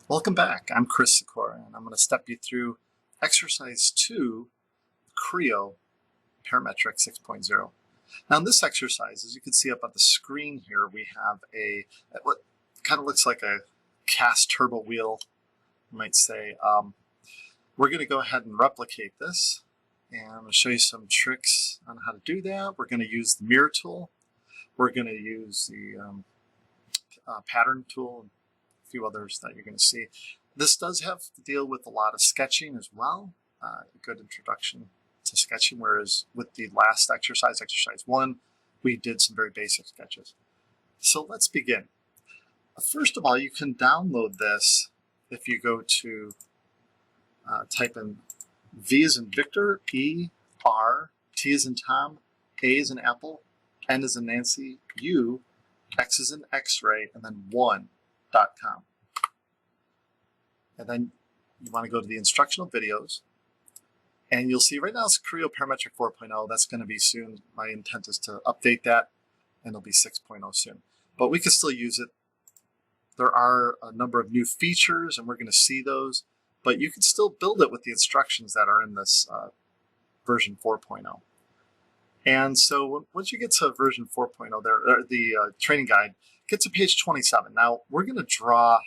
Welcome back. I'm Chris Sikora, and I'm going to step you through exercise 2, Creo Parametric 6.0. Now in this exercise, as you can see up on the screen here, we have what kind of looks like a cast turbo wheel, you might say. We're going to go ahead and replicate this, and I'm going to show you some tricks on how to do that. We're going to use the mirror tool. We're going to use the pattern tool, and a few others that you're going to see. This does have to deal with a lot of sketching as well. A good introduction to sketching, whereas with the last exercise, exercise 1, we did some very basic sketches. So let's begin. First of all, you can download this if you go to type in V as in Victor, E, R, T as in Tom, A as in Apple, N as in Nancy, U, X as in X-ray, and then 1.com. And then you want to go to the instructional videos, and you'll see right now it's Creo Parametric 4.0. That's going to be soon. My intent is to update that, and it'll be 6.0 soon. But we can still use it. There are a number of new features, and we're going to see those. But you can still build it with the instructions that are in this version 4.0. And so once you get to version 4.0, the training guide, get to page 27. Now we're going to draw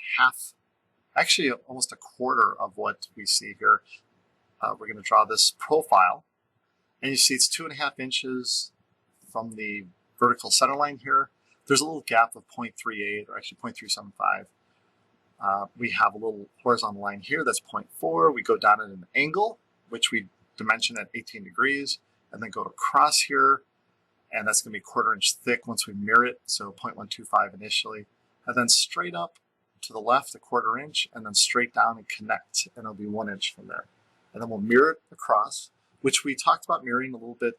actually almost a quarter of what we see here. We're going to draw this profile, and you see it's 2.5 inches from the vertical center line here. There's a little gap of 0.38, or actually 0.375. We have a little horizontal line here that's 0.4. We go down at an angle, which we dimension at 18 degrees, and then go across here, and that's going to be 1/4 inch thick once we mirror it, so 0.125 initially, and then straight up to the left a 1/4 inch, and then straight down and connect, and it'll be 1 inch from there. And then we'll mirror it across, which we talked about mirroring a little bit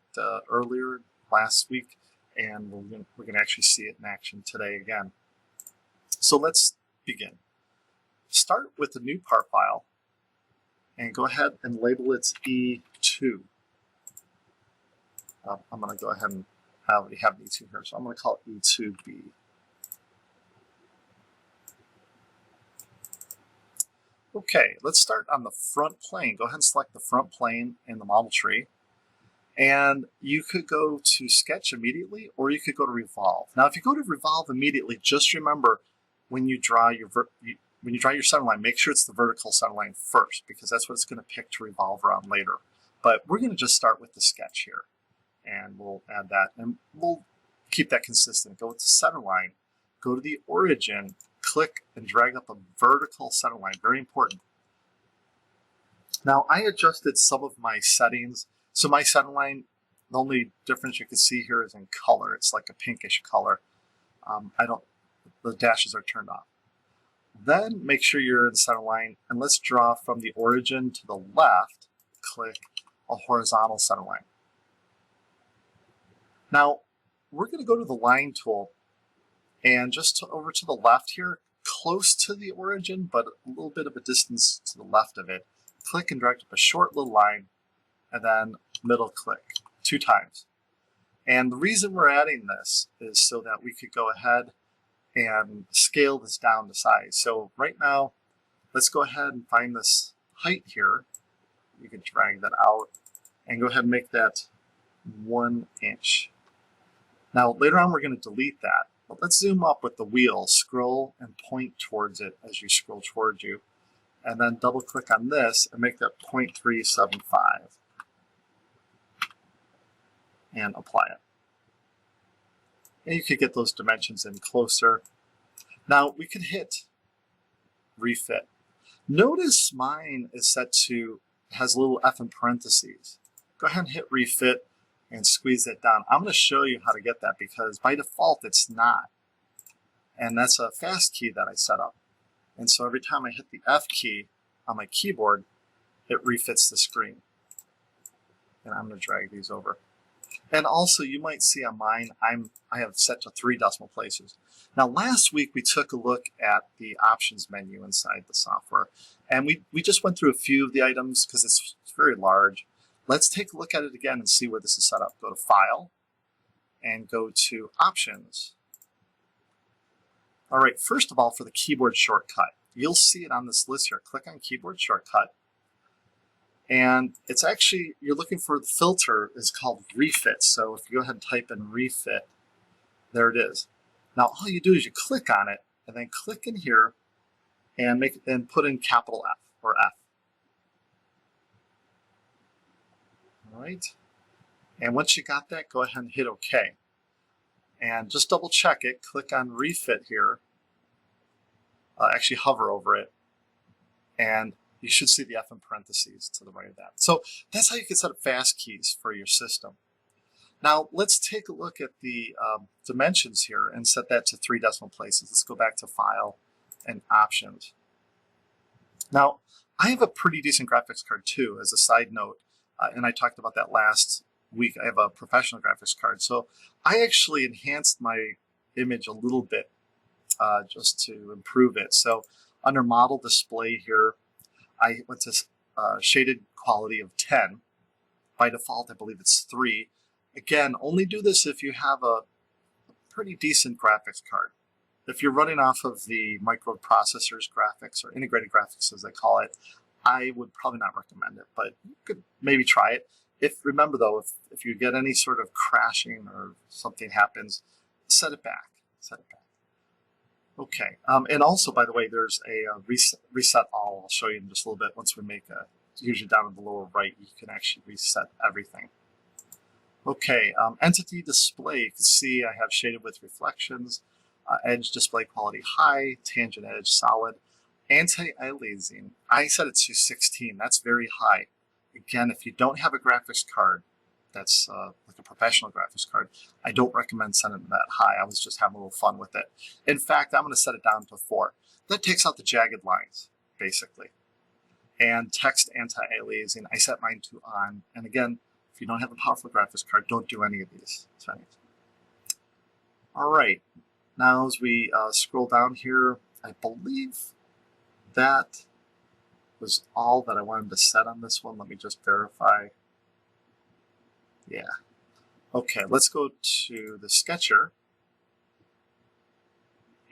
earlier last week, and we're going to actually see it in action today again. So let's begin. Start with the new part file, and go ahead and label it E2. I'm going to go ahead and I already have E2 here, so I'm going to call it E2B. Okay, let's start on the front plane. Go ahead and select the front plane in the model tree. And you could go to Sketch immediately, or you could go to Revolve. Now, if you go to Revolve immediately, just remember when you draw your center line, make sure it's the vertical center line first, because that's what it's going to pick to revolve around later. But we're going to just start with the sketch here, and we'll add that, and we'll keep that consistent. Go with the center line, go to the origin, click and drag up a vertical center line, very important. Now I adjusted some of my settings. So my center line, the only difference you can see here is in color. It's like a pinkish color. The dashes are turned off. Then make sure you're in the center line, and let's draw from the origin to the left, click a horizontal center line. Now we're going to go to the line tool, and just over to the left here, close to the origin, but a little bit of a distance to the left of it, click and drag up a short little line, and then middle click 2 times. And the reason we're adding this is so that we could go ahead and scale this down to size. So right now, let's go ahead and find this height here. You can drag that out and go ahead and make that 1 inch. Now later on we're going to delete that. But let's zoom up with the wheel, scroll and point towards it as you scroll towards you, and then double click on this and make that 0.375 and apply it. And you could get those dimensions in closer. Now we can hit refit. Notice mine is set to, has a little F in parentheses. Go ahead and hit refit and squeeze it down. I'm going to show you how to get that, because by default it's not. And that's a fast key that I set up. And so every time I hit the F key on my keyboard, it refits the screen. And I'm going to drag these over. And also you might see on mine, I have set to 3 decimal places. Now last week we took a look at the options menu inside the software. And we just went through a few of the items because it's very large. Let's take a look at it again and see where this is set up. Go to File and go to Options. All right, first of all, for the keyboard shortcut, you'll see it on this list here. Click on keyboard shortcut. And it's actually, you're looking for the filter is called refit. So if you go ahead and type in refit, there it is. Now all you do is you click on it and then click in here and put in capital F or F. All right. And once you got that, go ahead and hit OK. And just double check it. Click on refit here. Actually hover over it. And you should see the F in parentheses to the right of that. So that's how you can set up fast keys for your system. Now let's take a look at the dimensions here and set that to 3 decimal places. Let's go back to File and Options. Now I have a pretty decent graphics card too, as a side note, and I talked about that last week. I have a professional graphics card, so I actually enhanced my image a little bit just to improve it. So under Model Display here, I went to shaded quality of 10. By default, I believe it's 3. Again, only do this if you have a pretty decent graphics card. If you're running off of the microprocessors graphics or integrated graphics as they call it, I would probably not recommend it, but you could maybe try it. Remember though, if you get any sort of crashing or something happens, set it back. Set it back. Okay, and also, by the way, there's a reset all. I'll show you in just a little bit. Once we make usually down in the lower right, you can actually reset everything. Okay, entity display, you can see I have shaded with reflections, edge display quality high, tangent edge solid, anti-aliasing. I set it to 16. That's very high. Again, if you don't have a graphics card that's like a professional graphics card, I don't recommend setting it that high. I was just having a little fun with it. In fact, I'm going to set it down to 4. That takes out the jagged lines, basically. And text anti-aliasing, I set mine to on. And again, if you don't have a powerful graphics card, don't do any of these settings. All right, now as we scroll down here, I believe that was all that I wanted to set on this one. Let me just verify. Yeah. Okay, let's go to the sketcher.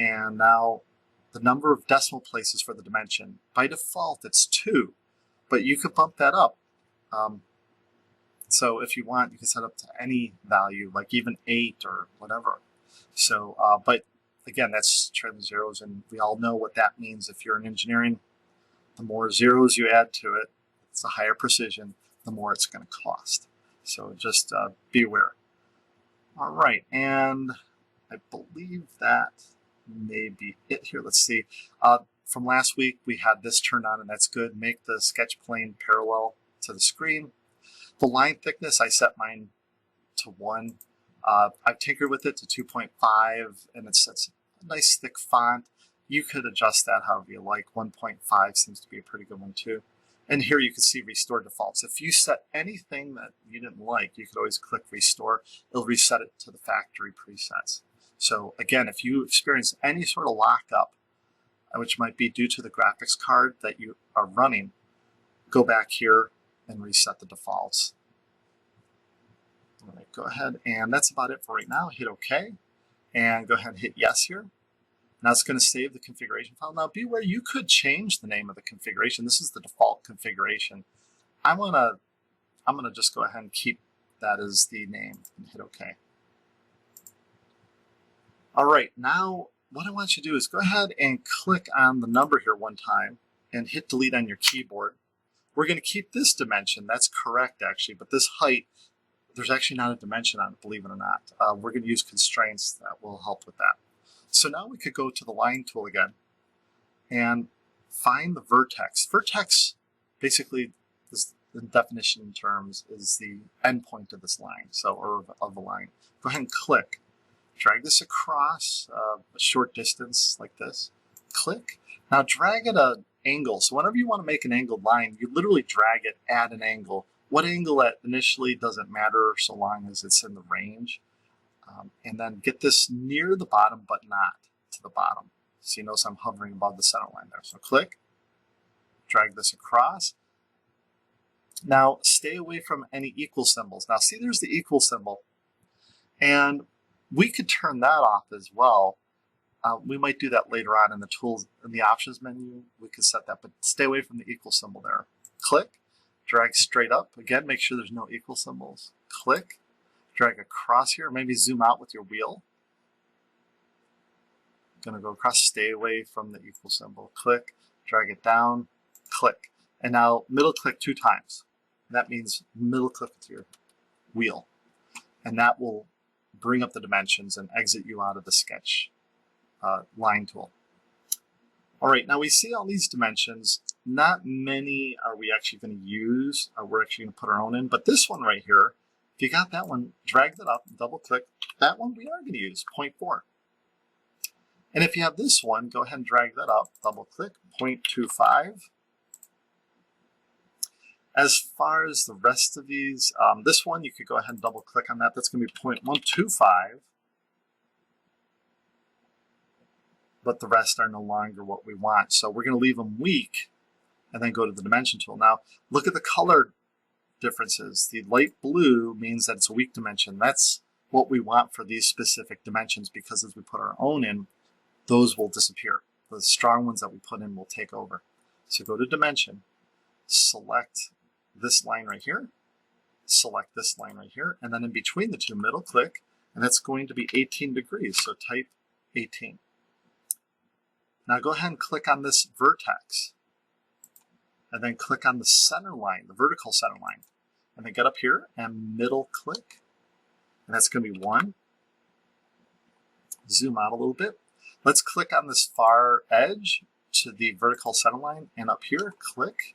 And now the number of decimal places for the dimension. By default, it's 2, but you could bump that up. So if you want, you can set up to any value, like even 8 or whatever. So, but again, that's trailing zeros, and we all know what that means. If you're in engineering, the more zeros you add to it, it's a higher precision, the more it's going to cost. So just be aware. All right, and I believe that may be it here. Let's see. From last week, we had this turned on, and that's good. Make the sketch plane parallel to the screen. The line thickness, I set mine to 1. I've tinkered with it to 2.5, and it's a nice thick font. You could adjust that however you like. 1.5 seems to be a pretty good one too. And here you can see restore defaults. If you set anything that you didn't like, you could always click restore. It'll reset it to the factory presets. So again, if you experience any sort of lockup, which might be due to the graphics card that you are running, go back here and reset the defaults. All right, go ahead, and that's about it for right now. Hit OK, and go ahead and hit yes here. Now it's going to save the configuration file. Now be aware, you could change the name of the configuration. This is the default configuration. I'm gonna just go ahead and keep that as the name and hit OK. All right, now what I want you to do is go ahead and click on the number here one time and hit delete on your keyboard. We're going to keep this dimension. That's correct, actually, but this height, there's actually not a dimension on it, believe it or not. We're going to use constraints that will help with that. So now we could go to the line tool again and find the vertex. Vertex, basically, the definition in terms is the endpoint of this line, or of the line. Go ahead and click. Drag this across a short distance like this. Click. Now drag at an angle. So whenever you want to make an angled line, you literally drag it at an angle. What angle at initially doesn't matter so long as it's in the range. And then get this near the bottom, but not to the bottom. So you notice I'm hovering above the center line there. So click, drag this across. Now stay away from any equal symbols. Now see, there's the equal symbol. And we could turn that off as well. We might do that later on in the tools, in the options menu. We can set that, but stay away from the equal symbol there. Click, drag straight up. Again, make sure there's no equal symbols. Click, drag across here. Maybe zoom out with your wheel. Going to go across, stay away from the equal symbol. Click, drag it down, click. And now middle click 2 times. That means middle click with your wheel. And that will bring up the dimensions and exit you out of the sketch line tool. All right, now we see all these dimensions. Not many are we actually going to use. We're actually going to put our own in. But this one right here, if you got that one, drag that up, double click. That one we are going to use, 0.4. And if you have this one, go ahead and drag that up, double click, 0.25. As far as the rest of these, this one, you could go ahead and double click on that. That's going to be 0.125. But the rest are no longer what we want. So we're going to leave them weak and then go to the dimension tool. Now, look at the color differences. The light blue means that it's a weak dimension. That's what we want for these specific dimensions, because as we put our own in, those will disappear. The strong ones that we put in will take over. So go to dimension, select this line right here, select this line right here, and then in between the two, middle click, and that's going to be 18 degrees. So type 18. Now go ahead and click on this vertex, and then click on the center line, the vertical center line, and then get up here and middle click, and that's going to be 1. Zoom out a little bit. Let's click on this far edge to the vertical center line, and up here, click,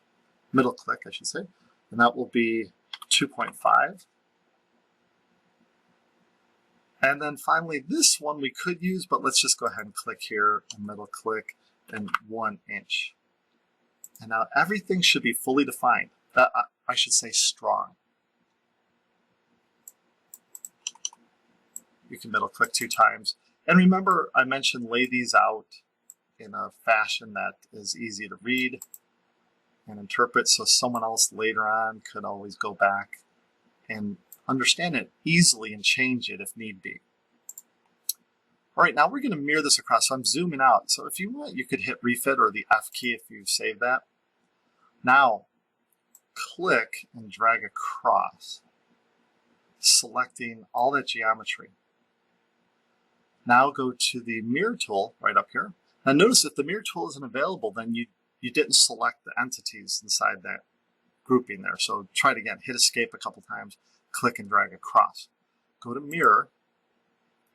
middle click, I should say, and that will be 2.5. And then finally, this one we could use, but let's just go ahead and click here and middle click and 1 inch. And now everything should be fully defined. I should say strong. You can middle click 2 times. And remember, I mentioned lay these out in a fashion that is easy to read and interpret, so someone else later on could always go back and understand it easily and change it if need be. All right, now we're going to mirror this across. So I'm zooming out. So if you want, you could hit refit or the F key if you've saved that. Now, click and drag across, selecting all that geometry. Now go to the mirror tool right up here. Now notice if the mirror tool isn't available, then you didn't select the entities inside that grouping there. So try it again. Hit escape a couple times. Click and drag across. Go to mirror,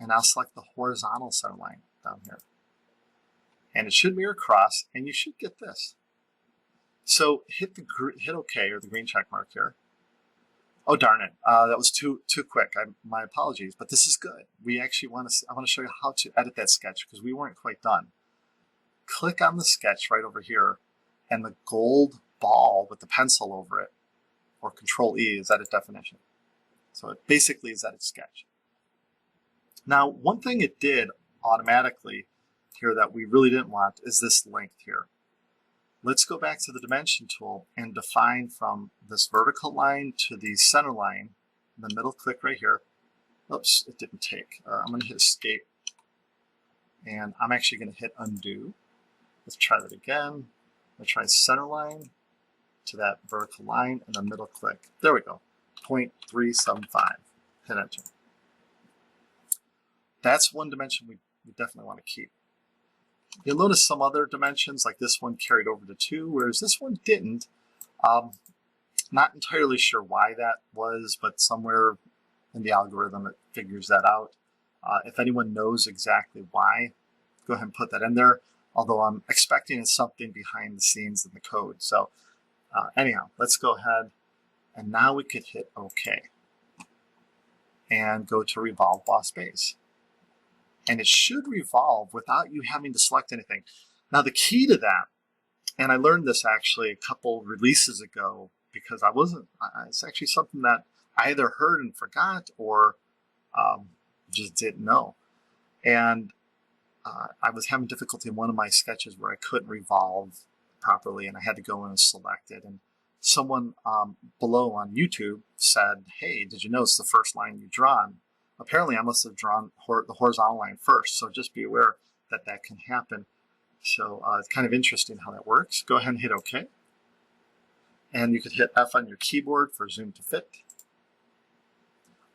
and I'll select the horizontal center line down here. And it should mirror across, and you should get this. So hit OK or the green check mark here. Oh darn it! That was too quick. My apologies, but this is good. We actually want to. I want to show you how to edit that sketch because we weren't quite done. Click on the sketch right over here, and the gold ball with the pencil over it, or Control E, is edit definition. So it basically is edit sketch. Now, one thing it did automatically here that we really didn't want is this length here. Let's go back to the dimension tool and define from this vertical line to the center line, the middle click right here. Oops, it didn't take. I'm going to hit escape, and I'm actually going to hit undo. Let's try that again. I'm going to try center line to that vertical line and then middle click. There we go, 0.375. Hit enter. That's one dimension we definitely want to keep. You'll notice some other dimensions, like this one carried over to 2, whereas this one didn't. Not entirely sure why that was, but somewhere in the algorithm it figures that out. If anyone knows exactly why, go ahead and put that in there, although I'm expecting it's something behind the scenes in the code. So anyhow, let's go ahead, and now we could hit OK and go to Revolve Boss Base. And it should revolve without you having to select anything. Now the key to that, and I learned this actually a couple releases ago because it's actually something that I either heard and forgot or just didn't know. And I was having difficulty in one of my sketches where I couldn't revolve properly and I had to go in and select it. And someone below on YouTube said, hey, did you notice the first line you drawn? Apparently I must have drawn the horizontal line first, so just be aware that can happen. So it's kind of interesting how that works. Go ahead and hit OK. And you could hit F on your keyboard for zoom to fit.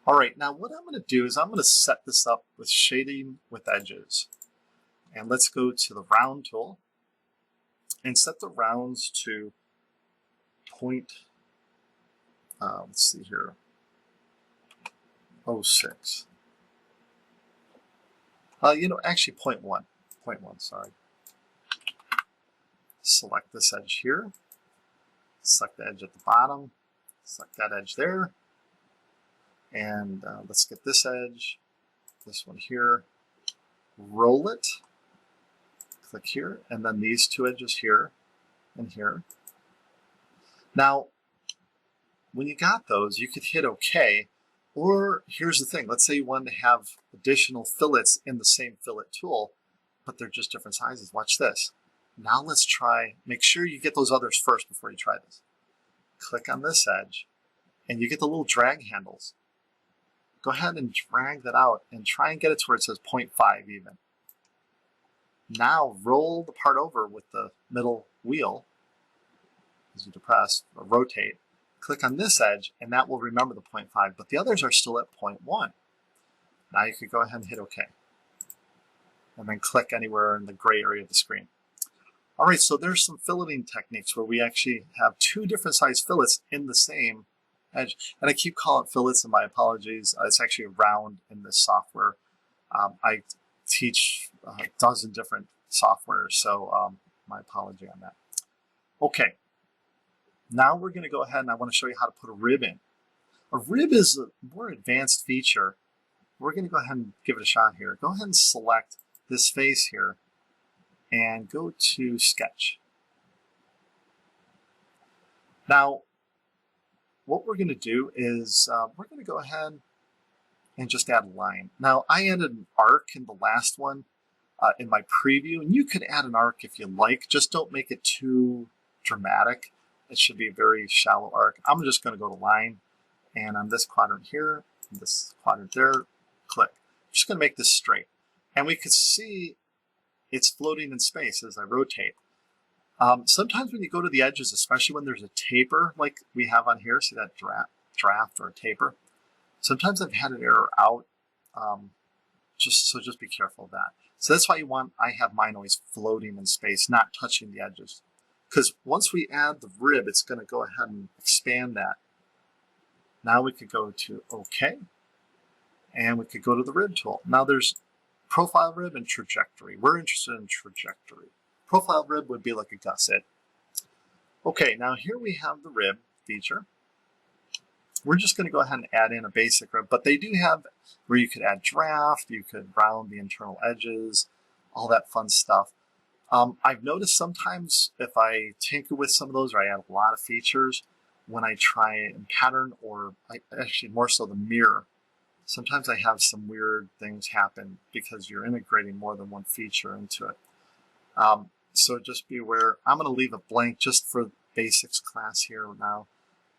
All right, now what I'm going to do is I'm going to set this up with shading with edges. And let's go to the round tool and set the rounds to let's see here, 0.06. Actually 0.1, sorry. Select this edge here, select the edge at the bottom, select that edge there, and let's get this edge, this one here, roll it, click here, and then these two edges here and here. Now, when you got those, you could hit OK, or here's the thing, let's say you wanted to have additional fillets in the same fillet tool, but they're just different sizes. Watch this. Now let's try, make sure you get those others first before you try this. Click on this edge, and you get the little drag handles. Go ahead and drag that out and try and get it to where it says 0.5 even. Now roll the part over with the middle wheel as you depress or rotate. Click on this edge, and that will remember the 0.5, but the others are still at 0.1. Now you could go ahead and hit OK. And then click anywhere in the gray area of the screen. All right, so there's some filleting techniques where we actually have two different size fillets in the same edge. And I keep calling it fillets, and my apologies. It's actually round in this software. I teach a dozen different softwares, so my apology on that. Okay, now we're going to go ahead and I want to show you how to put a rib in. A rib is a more advanced feature. We're going to go ahead and give it a shot here. Go ahead and select this face here and go to Sketch. Now, what we're going to do is we're going to go ahead and just add a line. Now, I added an arc in the last one in my preview, and you could add an arc if you like. Just don't make it too dramatic. It should be a very shallow arc. I'm just going to go to line, and on this quadrant here, this quadrant there, click. I'm just going to make this straight. And we could see it's floating in space as I rotate. Sometimes when you go to the edges, especially when there's a taper like we have on here, see that draft or a taper? Sometimes I've had an error out, just be careful of that. So that's why I have mine always floating in space, not touching the edges. Because once we add the rib, it's going to go ahead and expand that. Now we could go to OK, and we could go to the rib tool. Now there's profile rib and trajectory. We're interested in trajectory. Profile rib would be like a gusset. Okay, now here we have the rib feature. We're just going to go ahead and add in a basic rib, but they do have where you could add draft, you could round the internal edges, all that fun stuff. I've noticed sometimes if I tinker with some of those, or I add a lot of features, when I try in pattern, or actually more so the mirror, sometimes I have some weird things happen because you're integrating more than one feature into it. So just be aware. I'm going to leave it blank just for basics class here now,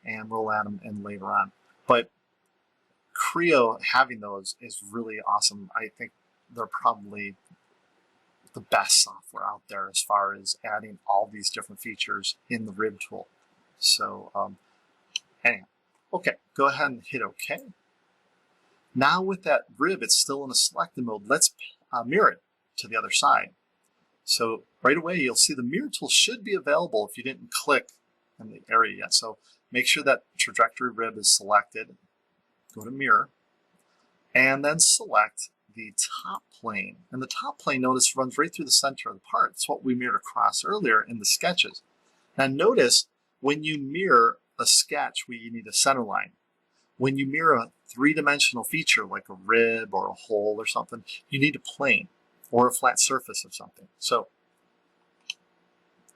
and we'll add them in later on. But Creo having those is really awesome. I think they're probably the best software out there as far as adding all these different features in the rib tool. So anyhow, okay, go ahead and hit OK. Now with that rib, it's still in a selected mode. Let's mirror it to the other side. So right away, you'll see the mirror tool should be available if you didn't click in the area yet. So make sure that trajectory rib is selected. Go to mirror, and then select the top plane. And the top plane, notice, runs right through the center of the part. It's what we mirrored across earlier in the sketches. Now notice when you mirror a sketch, you need a center line. When you mirror a three-dimensional feature like a rib or a hole or something, you need a plane or a flat surface of something. So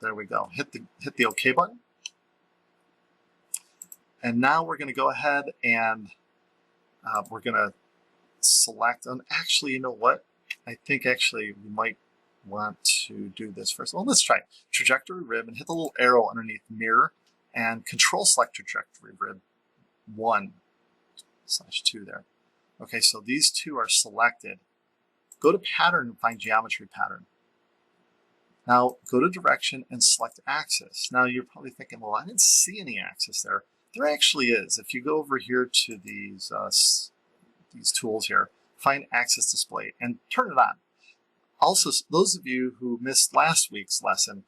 there we go. Hit the OK button. And now we're going to go ahead and we're going to select, and actually, you know what? I think actually we might want to do this first. Well, let's try trajectory rib and hit the little arrow underneath mirror and control select trajectory rib 1/2 there. Okay, so these two are selected. go to pattern and find geometry pattern. Now go to direction and select axis. Now you're probably thinking, well, I didn't see any axis there. There actually is. If you go over here to these tools here, find axis display and turn it on. Also, those of you who missed last week's lesson,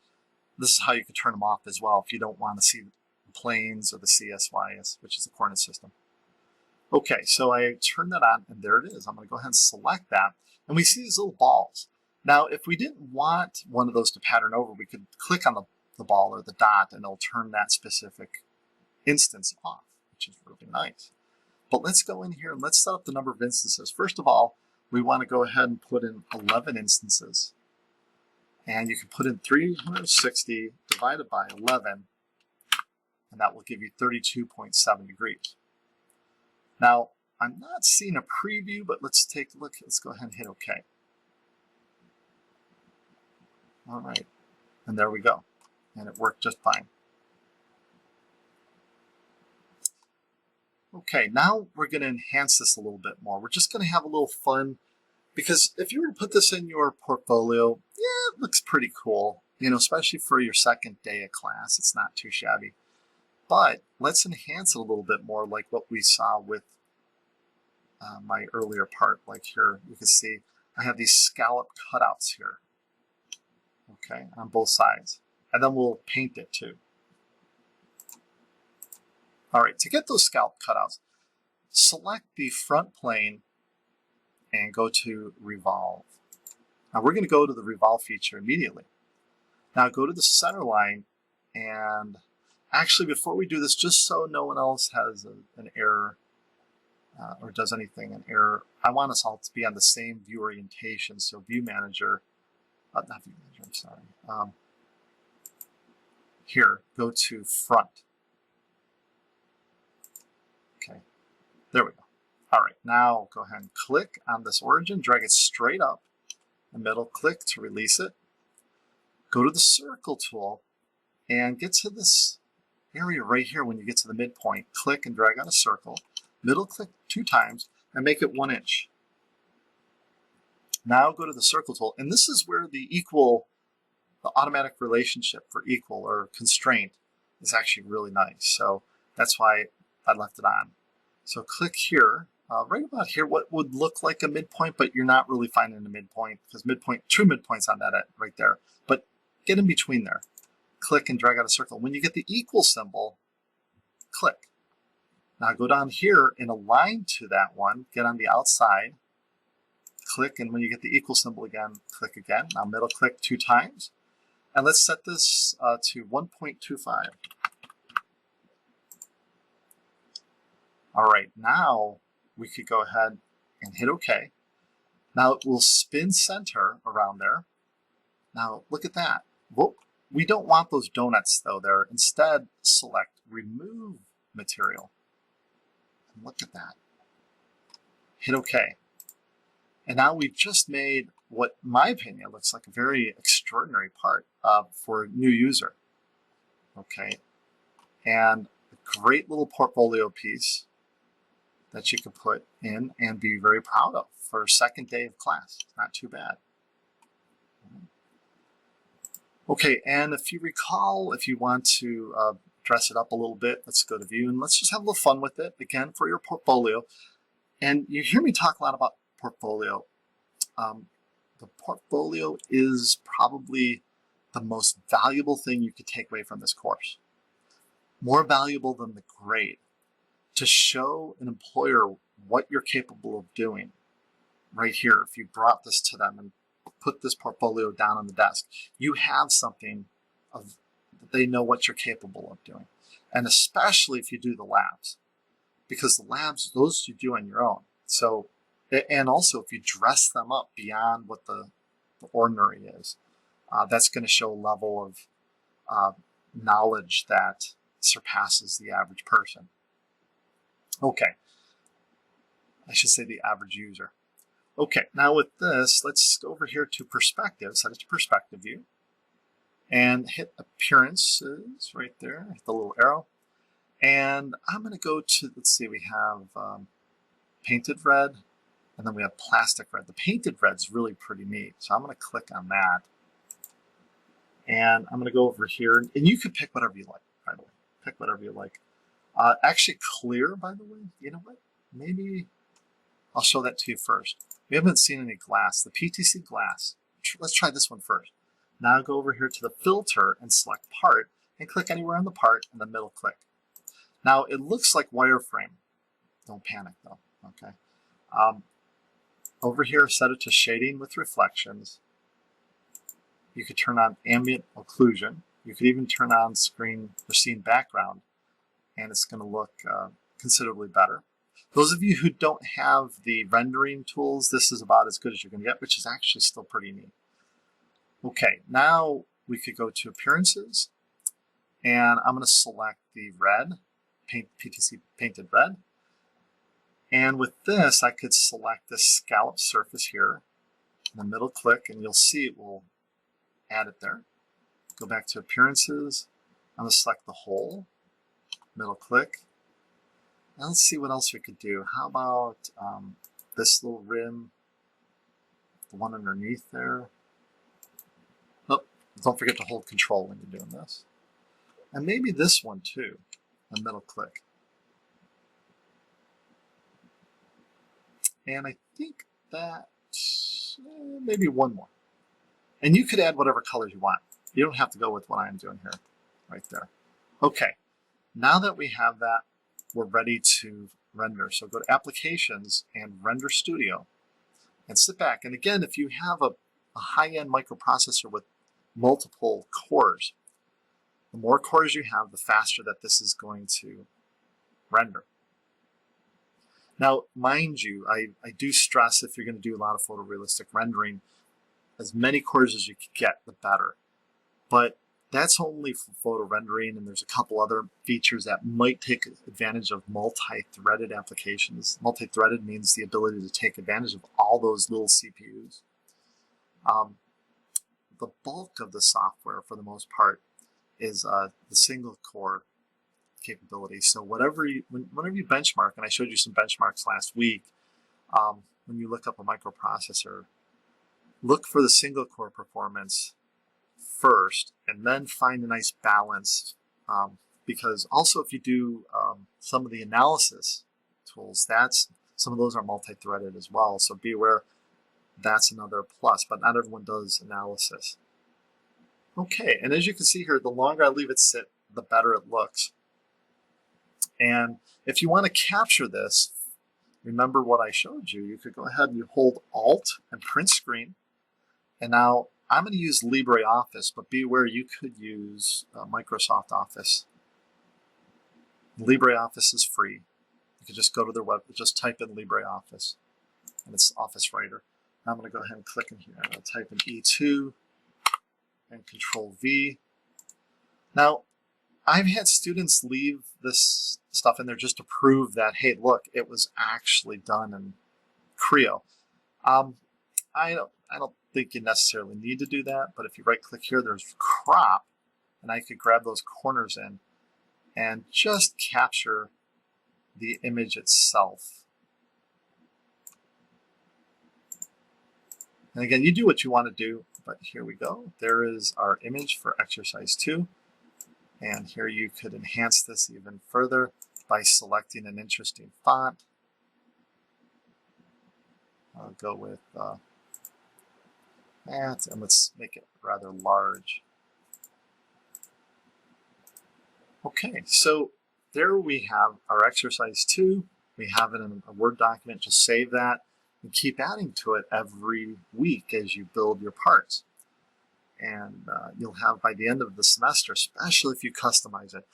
this is how you can turn them off as well if you don't want to see the planes or the CSYS, which is the coordinate system. Okay, so I turn that on and there it is. I'm going to go ahead and select that. And we see these little balls. Now, if we didn't want one of those to pattern over, we could click on the ball or the dot and it'll turn that specific instance off, which is really nice. But let's go in here and let's set up the number of instances. First of all, we want to go ahead and put in 11 instances. And you can put in 360 divided by 11, and that will give you 32.7 degrees. Now, I'm not seeing a preview, but let's take a look. Let's go ahead and hit OK. All right, and there we go. And it worked just fine. Okay, now we're going to enhance this a little bit more. We're just going to have a little fun, because if you were to put this in your portfolio, yeah, it looks pretty cool. You know, especially for your second day of class, it's not too shabby. But let's enhance it a little bit more, like what we saw with my earlier part. Like here, you can see I have these scallop cutouts here, okay, on both sides. And then we'll paint it too. All right, to get those scallop cutouts, select the front plane and go to Revolve. Now we're going to go to the Revolve feature immediately. Now go to the Centerline, and actually before we do this, just so no one else has an error or does anything an error, I want us all to be on the same view orientation. So View Manager, not View Manager, I'm sorry. Here, go to Front. Okay, there we go. All right, now go ahead and click on this origin, drag it straight up the middle, click to release it. Go to the circle tool and get to this area right here. When you get to the midpoint, click and drag on a circle, middle click 2 times and make it 1 inch. Now go to the circle tool, and this is where the automatic relationship for equal or constraint is actually really nice. So that's why I left it on. So click here, right about here, what would look like a midpoint, but you're not really finding a midpoint because true midpoint's on that right there. But get in between there. Click and drag out a circle. When you get the equal symbol, click. Now go down here and align to that one, get on the outside, click, and when you get the equal symbol again, click again. Now middle click 2 times. And let's set this to 1.25. All right, now we could go ahead and hit OK. Now it will spin center around there. Now look at that. Well, we don't want those donuts though there. Instead, select Remove Material. And look at that. Hit OK. And now we've just made what, in my opinion, looks like a very extraordinary part for a new user. Okay, and a great little portfolio piece that you can put in and be very proud of for a second day of class. Not too bad. Okay, and if you recall, if you want to dress it up a little bit, let's go to View and let's just have a little fun with it, again, for your portfolio. And you hear me talk a lot about portfolio. The portfolio is probably the most valuable thing you could take away from this course. More valuable than the grade. To show an employer what you're capable of doing. Right here, if you brought this to them and put this portfolio down on the desk, you have something that they know what you're capable of doing. And especially if you do the labs. Because the labs, those you do on your own. So, and also if you dress them up beyond what the ordinary is, that's going to show a level of knowledge that surpasses the average person. Okay, I should say the average user. Okay, now with this, let's go over here to perspective, set it to perspective view, and hit appearances right there, the little arrow. And I'm going to go to, let's see, we have painted red, And then we have plastic red. The painted red's really pretty neat. So I'm going to click on that. And I'm going to go over here. And you can pick whatever you like, by the way. Pick whatever you like. Actually, clear, by the way. You know what? Maybe I'll show that to you first. We haven't seen any glass. The PTC glass. Let's try this one first. Now go over here to the filter and select part and click anywhere on the part and then middle click. Now it looks like wireframe. Don't panic though, okay? Over here, set it to shading with reflections. You could turn on ambient occlusion. You could even turn on screen or scene background, and it's going to look considerably better. Those of you who don't have the rendering tools, this is about as good as you're going to get, which is actually still pretty neat. Okay, now we could go to appearances, and I'm going to select the red, PTC painted red. And with this, I could select this scallop surface here, and then middle click, and you'll see it will add it there. Go back to appearances. I'm going to select the whole, middle click. Now let's see what else we could do. How about this little rim, the one underneath there. Oh, don't forget to hold control when you're doing this. And maybe this one too, a middle click. And I think that maybe one more. And you could add whatever colors you want. You don't have to go with what I'm doing here, right there. Okay, now that we have that, we're ready to render. So go to Applications and Render Studio and sit back. And again, if you have a high-end microprocessor with multiple cores, the more cores you have, the faster that this is going to render. Now, mind you, I do stress if you're going to do a lot of photorealistic rendering, as many cores as you can get, the better. But that's only for photo rendering, and there's a couple other features that might take advantage of multi-threaded applications. Multi-threaded means the ability to take advantage of all those little CPUs. The bulk of the software, for the most part, is the single core capability. So whenever you benchmark, and I showed you some benchmarks last week, when you look up a microprocessor, look for the single core performance first, and then find a nice balance. Because also if you do some of the analysis tools, some of those are multi-threaded as well. So be aware that's another plus, but not everyone does analysis. Okay, and as you can see here, the longer I leave it sit, the better it looks. And if you want to capture this, remember what I showed you. You could go ahead and you hold Alt and print screen. And now I'm going to use LibreOffice, but be aware you could use Microsoft Office. LibreOffice is free. You could just go to their web, just type in LibreOffice, and it's Office Writer. Now I'm going to go ahead and click in here. I'm going to type in E2 and Control V. Now, I've had students leave this stuff in there just to prove that, hey, look, it was actually done in Creo. I don't think you necessarily need to do that, but if you right-click here, there's crop, and I could grab those corners in and just capture the image itself. And again, you do what you want to do, but here we go. There is our image for exercise 2. And here you could enhance this even further by selecting an interesting font. I'll go with that, and let's make it rather large. Okay, so there we have our exercise 2. We have it in a Word document. Just save that and keep adding to it every week as you build your parts. And you'll have by the end of the semester, especially if you customize it.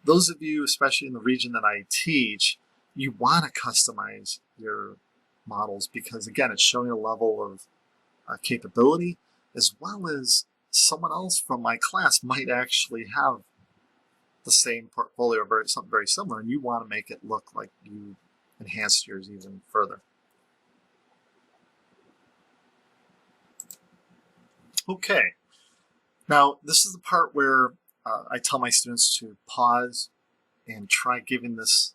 Those of you, especially in the region that I teach, you want to customize your models because, again, it's showing a level of capability, as well as someone else from my class might actually have the same portfolio or something very similar, and you want to make it look like you enhanced yours even further. Okay, now this is the part where I tell my students to pause and try giving this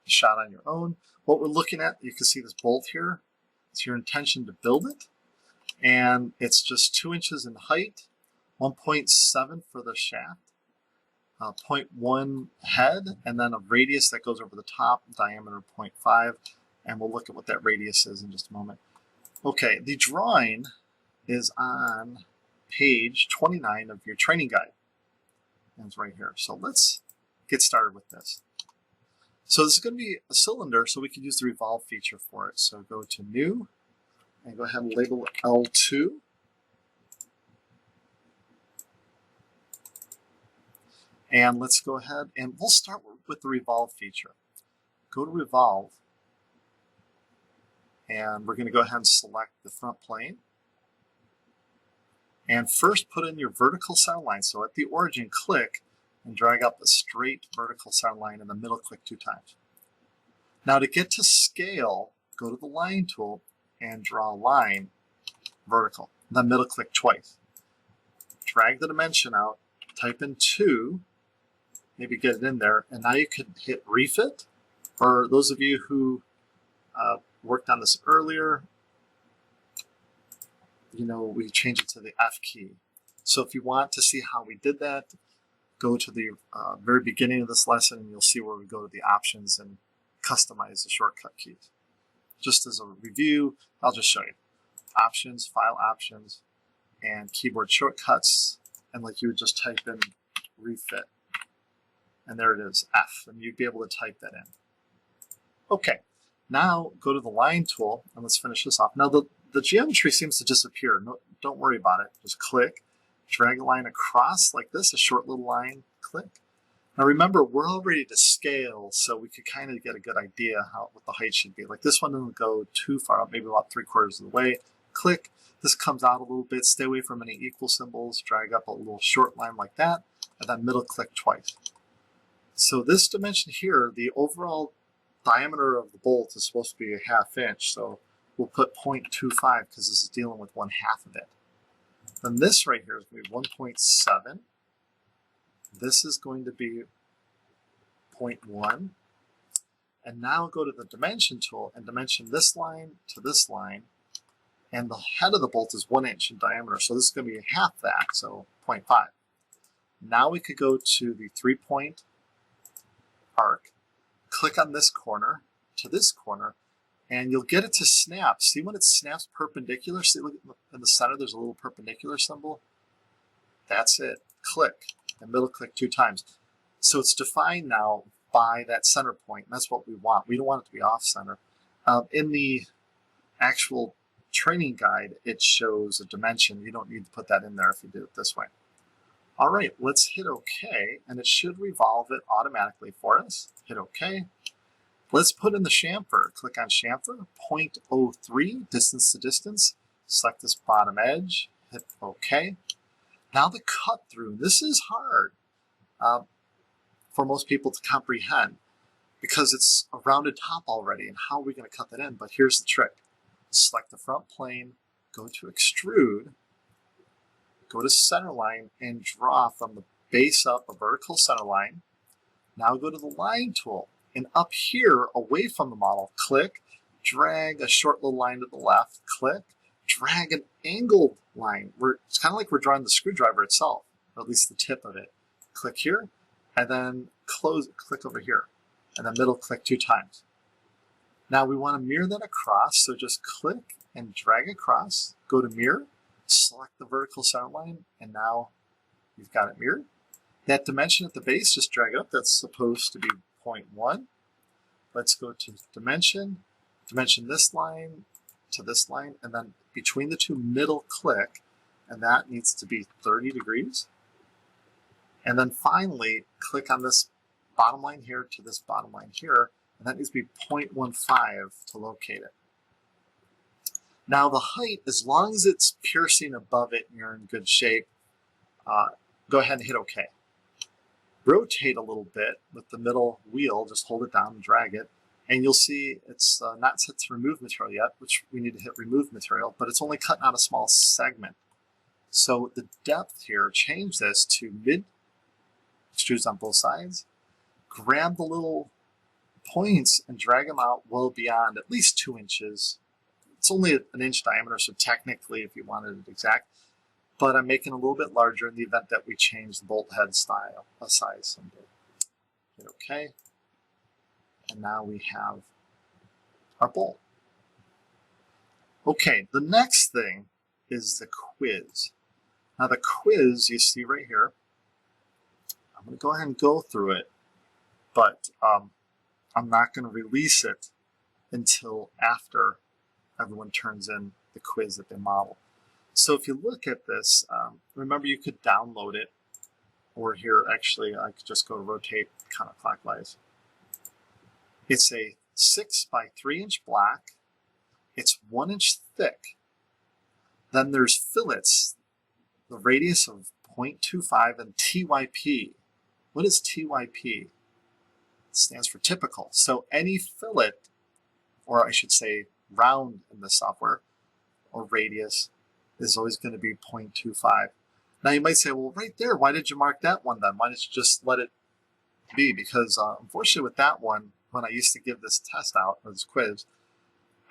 shot on your own. What we're looking at, you can see this bolt here. It's your intention to build it. And it's just 2 inches in height, 1.7 for the shaft, 0.1 head, and then a radius that goes over the top, diameter 0.5. And we'll look at what that radius is in just a moment. Okay, the drawing is on page 29 of your training guide. And it's right here. So let's get started with this. So this is going to be a cylinder, so we can use the Revolve feature for it. So go to New, and go ahead and label it L2. And let's go ahead and we'll start with the Revolve feature. Go to Revolve, and we're going to go ahead and select the front plane. And first put in your vertical center line. So at the origin, click and drag up a straight vertical center line. In the middle, click 2 times. Now to get to scale, go to the line tool and draw a line vertical. In the middle, click twice. Drag the dimension out, type in 2, maybe get it in there, and now you can hit refit. For those of you who worked on this earlier, you know, we changed it to the F key. So if you want to see how we did that, go to the very beginning of this lesson, and you'll see where we go to the options and customize the shortcut keys. Just as a review, I'll just show you. Options, file options, and keyboard shortcuts, and like you would just type in refit. And there it is, F, and you'd be able to type that in. Okay, now go to the line tool, and let's finish this off. Now the geometry seems to disappear. No, don't worry about it. Just click, drag a line across like this, a short little line, click. Now remember, we're all ready to scale, so we could kind of get a good idea what the height should be. Like this one doesn't go too far up, maybe about 3/4 of the way. Click, this comes out a little bit, stay away from any equal symbols, drag up a little short line like that, and then middle click twice. So this dimension here, the overall diameter of the bolt is supposed to be 1/2 inch, so we'll put 0.25 because this is dealing with 1/2 of it. Then this right here is going to be 1.7. This is going to be 0.1. And now go to the dimension tool and dimension this line to this line. And the head of the bolt is 1 inch in diameter, so this is going to be 1/2 that, so 0.5. Now we could go to the 3-point arc, click on this corner to this corner, and you'll get it to snap. See when it snaps perpendicular? See, look in the center, there's a little perpendicular symbol. That's it. Click, and middle click 2 times. So it's defined now by that center point, and that's what we want. We don't want it to be off center. In the actual training guide, it shows a dimension. You don't need to put that in there if you do it this way. All right, let's hit OK, and it should revolve it automatically for us. Hit OK. Let's put in the chamfer. Click on chamfer, 0.03, distance to distance. Select this bottom edge, hit OK. Now the cut through. This is hard for most people to comprehend because it's a rounded top already, and how are we going to cut that in? But here's the trick. Select the front plane, go to extrude, go to Centerline, and draw from the base up a vertical center line. Now go to the line tool, and up here, away from the model, click, drag a short little line to the left, click, drag an angled line. It's kind of like we're drawing the screwdriver itself, or at least the tip of it. Click here, and then close, click over here, and then middle click 2 times. Now we want to mirror that across, so just click and drag across, go to mirror, select the vertical center line, and now you've got it mirrored. That dimension at the base, just drag it up. That's supposed to be 0.1. Let's go to dimension this line to this line, and then between the two, middle click, and that needs to be 30 degrees. And then finally, click on this bottom line here to this bottom line here, and that needs to be 0.15 to locate it. Now the height, as long as it's piercing above it and you're in good shape, go ahead and hit OK. Rotate a little bit with the middle wheel, just hold it down and drag it, and you'll see it's not set to remove material yet, which we need to hit remove material, but it's only cutting out a small segment. So the depth here, change this to mid, extrudes on both sides, grab the little points and drag them out well beyond at least 2 inches. It's only an inch diameter, so technically if you wanted it exact, but I'm making it a little bit larger in the event that we change the bolt head style, size someday. Hit OK. And now we have our bolt. Okay, the next thing is the quiz. Now the quiz you see right here, I'm going to go ahead and go through it, but I'm not going to release it until after everyone turns in the quiz that they model. So if you look at this, remember you could download it, or here actually I could just go to rotate counterclockwise. It's a 6 by 3 inch block. It's 1 inch thick. Then there's fillets, the radius of 0.25 and TYP. What is TYP? It stands for typical. So any fillet, or I should say round in the software, or radius, is always going to be 0.25. Now you might say, well, right there, why did you mark that one then? Why didn't you just let it be? Because unfortunately with that one, when I used to give this test out, or this quiz,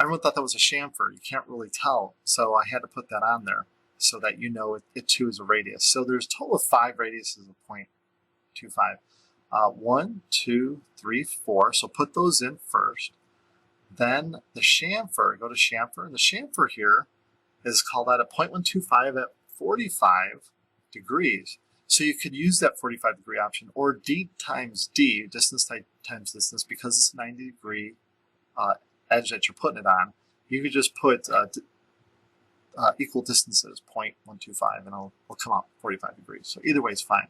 everyone thought that was a chamfer. You can't really tell. So I had to put that on there so that you know it too is a radius. So there's a total of 5 radiuses of 0.25. 1, 2, 3, 4. So put those in first. Then the chamfer, go to chamfer, and the chamfer here is called out at 0.125 at 45 degrees. So you could use that 45 degree option, or D times D, distance times distance, because it's a 90 degree edge that you're putting it on. You could just put equal distances, 0.125, and it'll come out 45 degrees. So either way is fine.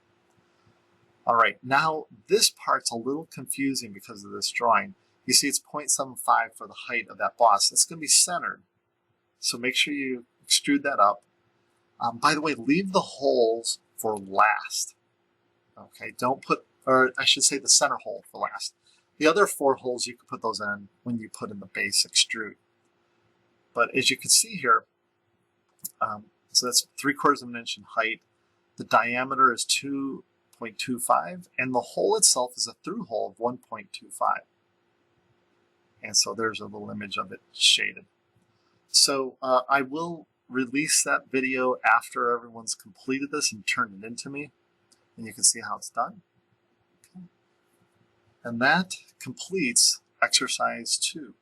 All right, now this part's a little confusing because of this drawing. You see it's 0.75 for the height of that boss. It's going to be centered. So make sure you extrude that up. By the way, leave the holes for last. Okay, don't put, or I should say the center hole for last. The other 4 holes, you can put those in when you put in the base extrude. But as you can see here, so that's 3/4 of an inch in height. The diameter is 2.25, and the hole itself is a through hole of 1.25. And so there's a little image of it shaded. So I will release that video after everyone's completed this and turned it into me, and you can see how it's done. Okay. And that completes exercise 2.